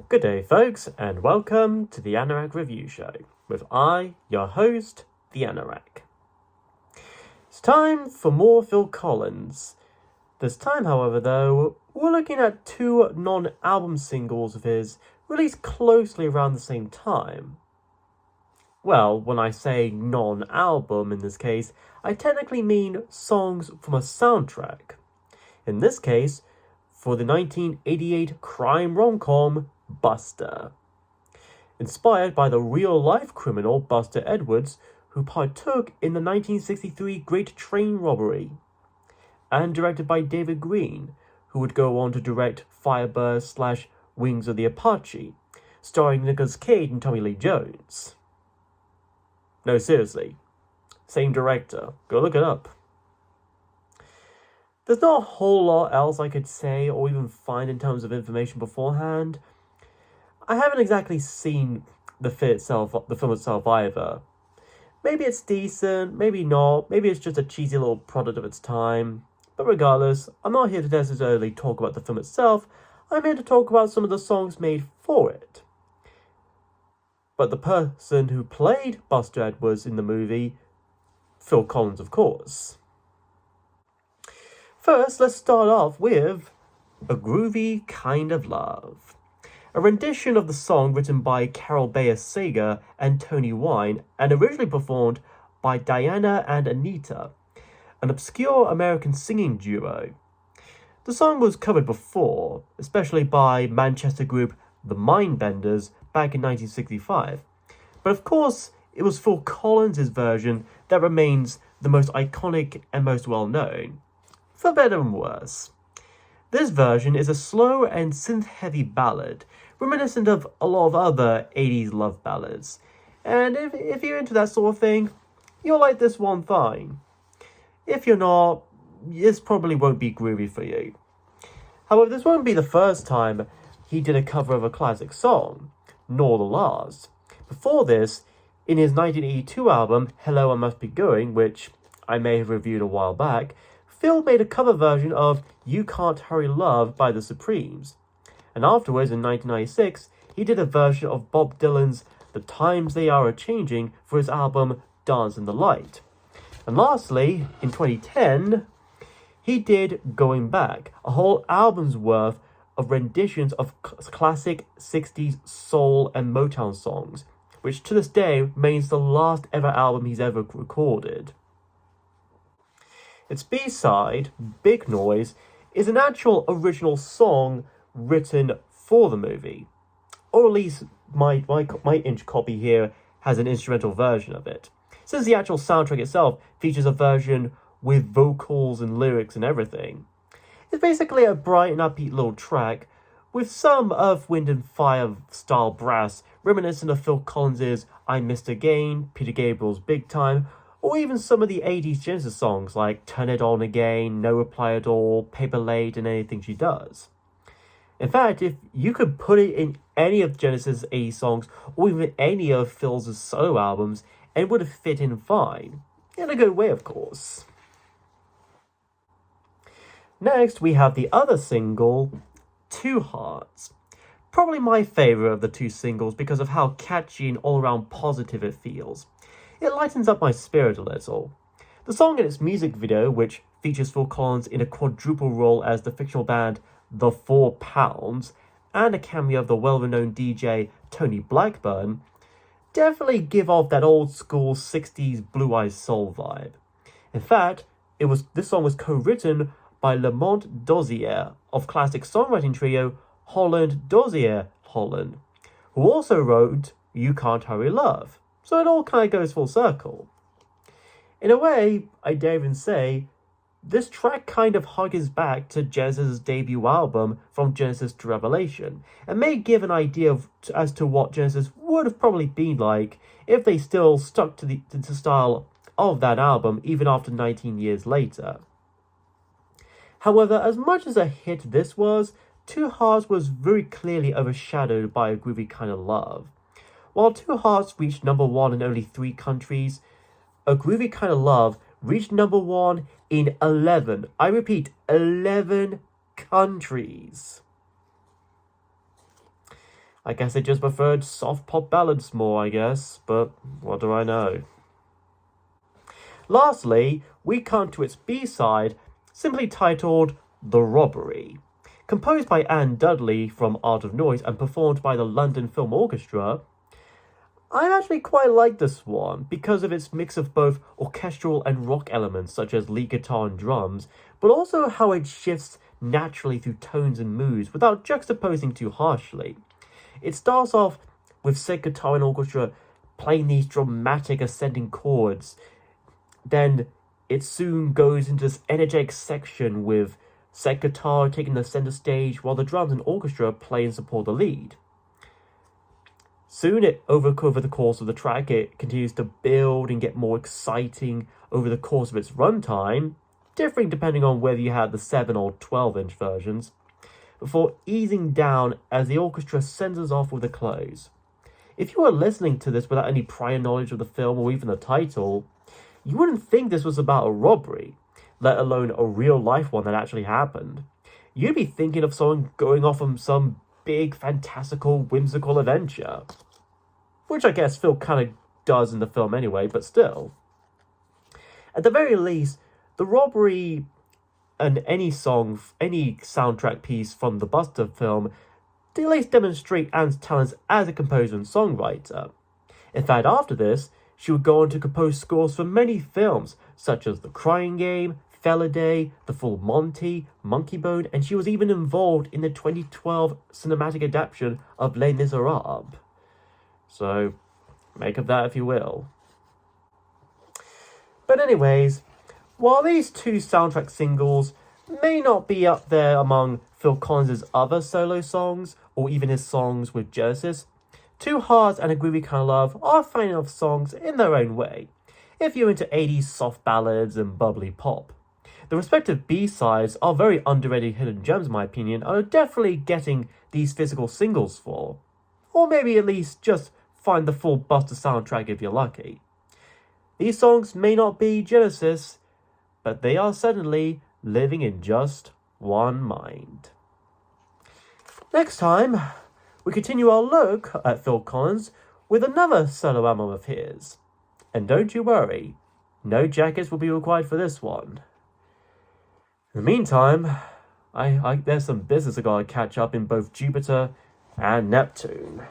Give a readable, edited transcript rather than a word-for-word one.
Good day, folks, and welcome to the Anorak Review Show with your host, the Anorak. It's time for more Phil Collins. This time, however, though, we're looking at two non-album singles of his released closely around the same time. Well, when I say non-album in this case, I technically mean songs from a soundtrack. In this case, for the 1988 crime rom-com Buster. Inspired by the real-life criminal Buster Edwards, who partook in the 1963 Great Train Robbery. And directed by David Green, who would go on to direct Firebird / Wings of the Apache, starring Nicolas Cage and Tommy Lee Jones. No, seriously. Same director. Go look it up. There's not a whole lot else I could say or even find in terms of information beforehand. I haven't exactly seen the film itself either. Maybe it's decent, maybe not, maybe it's just a cheesy little product of its time. But regardless, I'm not here to necessarily talk about the film itself, I'm here to talk about some of the songs made for it. But the person who played Buster Edwards in the movie, Phil Collins, of course. First, let's start off with A Groovy Kind of Love, a rendition of the song written by Carol Bayer Sager and Tony Wine and originally performed by Diana and Anita, an obscure American singing duo. The song was covered before, especially by Manchester group The Mindbenders back in 1965, but of course it was Phil Collins' version that remains the most iconic and most well-known, for better and worse. This version is a slow and synth-heavy ballad, reminiscent of a lot of other 80s love ballads, and if you're into that sort of thing, you'll like this one fine. If you're not, this probably won't be groovy for you. However, this won't be the first time he did a cover of a classic song, nor the last. Before this, in his 1982 album, Hello I Must Be Going, which I may have reviewed a while back, Phil made a cover version of You Can't Hurry Love by the Supremes. And afterwards, in 1996, he did a version of Bob Dylan's The Times They Are A-Changing for his album Dance in the Light. And lastly, in 2010, he did Going Back, a whole album's worth of renditions of classic 60s soul and Motown songs, which to this day remains the last ever album he's ever recorded. Its B-side, Big Noise, is an actual original song written for the movie. Or at least my inch copy here has an instrumental version of it, since the actual soundtrack itself features a version with vocals and lyrics and everything. It's basically a bright and upbeat little track with some Earth, Wind and Fire style brass reminiscent of Phil Collins' I Missed Again, Peter Gabriel's Big Time, or even some of the 80s Genesis songs like Turn It On Again, No Reply at All, Paper Late, and Anything She Does. In fact, if you could put it in any of Genesis' 80s songs, or even any of Phil's solo albums, it would have fit in fine. In a good way, of course. Next, we have the other single, Two Hearts. Probably my favourite of the two singles because of how catchy and all-around positive it feels. It lightens up my spirit a little. The song and its music video, which features Phil Collins in a quadruple role as the fictional band The 4 Pounds, and a cameo of the well-renowned DJ Tony Blackburn, definitely give off that old-school 60s blue-eyed soul vibe. In fact, this song was co-written by Lamont Dozier of classic songwriting trio Holland Dozier Holland, who also wrote You Can't Hurry Love. So it all kind of goes full circle. In a way, I dare even say, this track kind of harkens back to Genesis' debut album From Genesis to Revelation, and may give an idea as to what Genesis would have probably been like if they still stuck to the style of that album even after 19 years later. However, as much as a hit this was, Two Hearts was very clearly overshadowed by A Groovy Kind of Love. While Two Hearts reached number 1 in only 3 countries, A Groovy Kind of Love reached number 1 in 11, I repeat, 11 countries. I guess they just preferred soft pop ballads more, I guess, but what do I know? Lastly, we come to its B-side, simply titled The Robbery. Composed by Anne Dudley from Art of Noise and performed by the London Film Orchestra, I actually quite like this one because of its mix of both orchestral and rock elements such as lead guitar and drums, but also how it shifts naturally through tones and moods without juxtaposing too harshly. It starts off with said guitar and orchestra playing these dramatic ascending chords, then it soon goes into this energetic section with said guitar taking the center stage while the drums and orchestra play and support the lead. Soon, over the course of the track, it continues to build and get more exciting over the course of its runtime, differing depending on whether you had the 7 or 12-inch versions, before easing down as the orchestra sends us off with a close. If you were listening to this without any prior knowledge of the film or even the title, you wouldn't think this was about a robbery, let alone a real-life one that actually happened. You'd be thinking of someone going off on some big, fantastical, whimsical adventure. Which I guess Phil kind of does in the film anyway, but still. At the very least, the robbery and any song, any soundtrack piece from the Buster film, they at least demonstrate Anne's talents as a composer and songwriter. In fact, after this, she would go on to compose scores for many films, such as The Crying Game, Feliday, The Full Monty, Monkey Bone, and she was even involved in the 2012 cinematic adaptation of Les Miserables. So, make of that if you will. But anyways, while these two soundtrack singles may not be up there among Phil Collins' other solo songs, or even his songs with Genesis, Two Hearts and A Groovy Kind of Love are fine enough songs in their own way, if you're into 80s soft ballads and bubbly pop. The respective B-sides are very underrated hidden gems in my opinion, and are definitely getting these physical singles for. Or maybe at least just find the full Buster soundtrack if you're lucky. These songs may not be Genesis, but they are certainly living in just one mind. Next time, we continue our look at Phil Collins with another solo album of his. And don't you worry, no jackets will be required for this one. In the meantime, there's some business I gotta catch up in both Jupiter and Neptune.